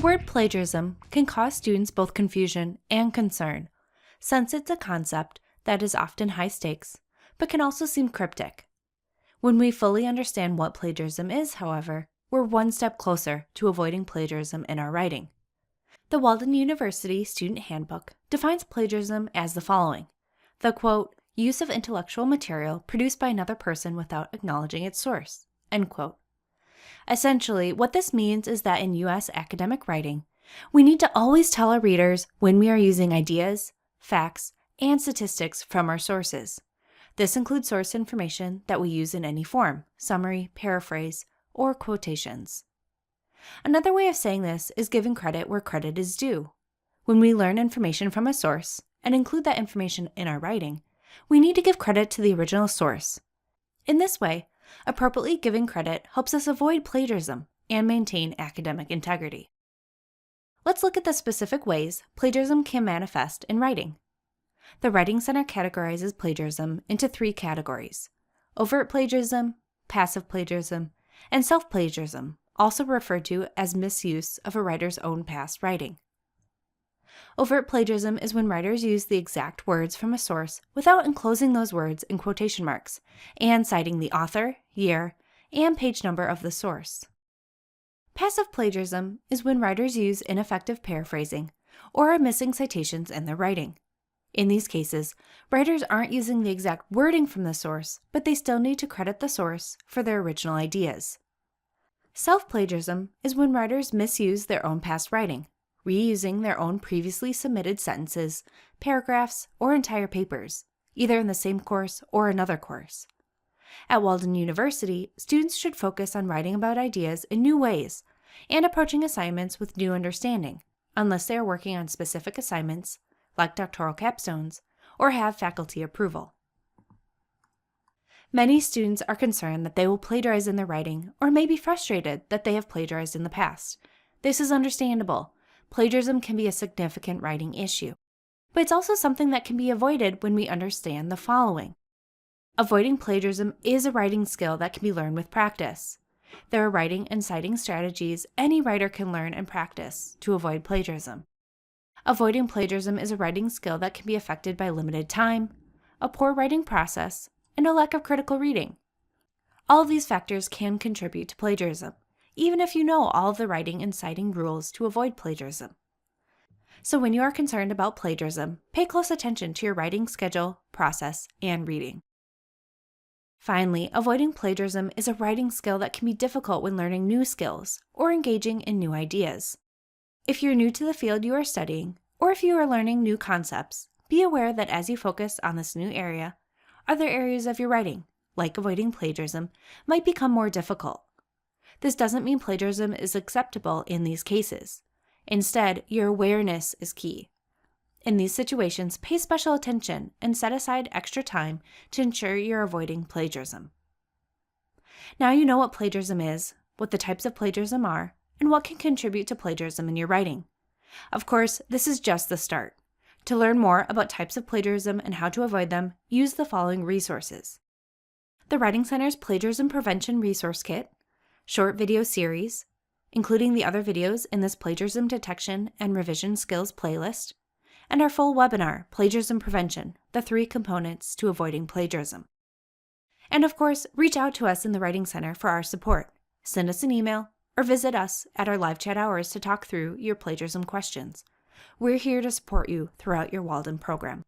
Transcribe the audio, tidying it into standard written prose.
word plagiarism can cause students both confusion and concern, since it's a concept that is often high stakes, but can also seem cryptic. When we fully understand what plagiarism is, however, we're one step closer to avoiding plagiarism in our writing. The Walden University Student Handbook defines plagiarism as the following: the quote, use of intellectual material produced by another person without acknowledging its source, end quote. Essentially, what this means is that in U.S. academic writing, we need to always tell our readers when we are using ideas, facts, and statistics from our sources. This includes source information that we use in any form, summary, paraphrase, or quotations. Another way of saying this is giving credit where credit is due. When we learn information from a source and include that information in our writing, we need to give credit to the original source. In this way, appropriately giving credit helps us avoid plagiarism and maintain academic integrity. Let's look at the specific ways plagiarism can manifest in writing. The Writing Center categorizes plagiarism into 3 categories: overt plagiarism, passive plagiarism, and self-plagiarism, also referred to as misuse of a writer's own past writing. Overt plagiarism is when writers use the exact words from a source without enclosing those words in quotation marks and citing the author, year, and page number of the source. Passive plagiarism is when writers use ineffective paraphrasing or are missing citations in their writing. In these cases, writers aren't using the exact wording from the source, but they still need to credit the source for their original ideas. Self-plagiarism is when writers misuse their own past writing, reusing their own previously submitted sentences, paragraphs, or entire papers, either in the same course or another course. At Walden University, students should focus on writing about ideas in new ways and approaching assignments with new understanding, unless they are working on specific assignments, like doctoral capstones, or have faculty approval. Many students are concerned that they will plagiarize in their writing or may be frustrated that they have plagiarized in the past. This is understandable. Plagiarism can be a significant writing issue, but it's also something that can be avoided when we understand the following. Avoiding plagiarism is a writing skill that can be learned with practice. There are writing and citing strategies any writer can learn and practice to avoid plagiarism. Avoiding plagiarism is a writing skill that can be affected by limited time, a poor writing process, and a lack of critical reading. All of these factors can contribute to plagiarism, even if you know all of the writing and citing rules to avoid plagiarism. So when you are concerned about plagiarism, pay close attention to your writing schedule, process, and reading. Finally, avoiding plagiarism is a writing skill that can be difficult when learning new skills or engaging in new ideas. If you're new to the field you are studying, or if you are learning new concepts, be aware that as you focus on this new area, other areas of your writing, like avoiding plagiarism, might become more difficult. This doesn't mean plagiarism is acceptable in these cases. Instead, your awareness is key. In these situations, pay special attention and set aside extra time to ensure you're avoiding plagiarism. Now you know what plagiarism is, what the types of plagiarism are, and what can contribute to plagiarism in your writing. Of course, this is just the start. To learn more about types of plagiarism and how to avoid them, use the following resources: the Writing Center's Plagiarism Prevention Resource Kit, short video series, including the other videos in this plagiarism detection and revision skills playlist, and our full webinar, Plagiarism Prevention, the 3 components to avoiding plagiarism. And of course, reach out to us in the Writing Center for our support. Send us an email, or visit us at our live chat hours to talk through your plagiarism questions. We're here to support you throughout your Walden program.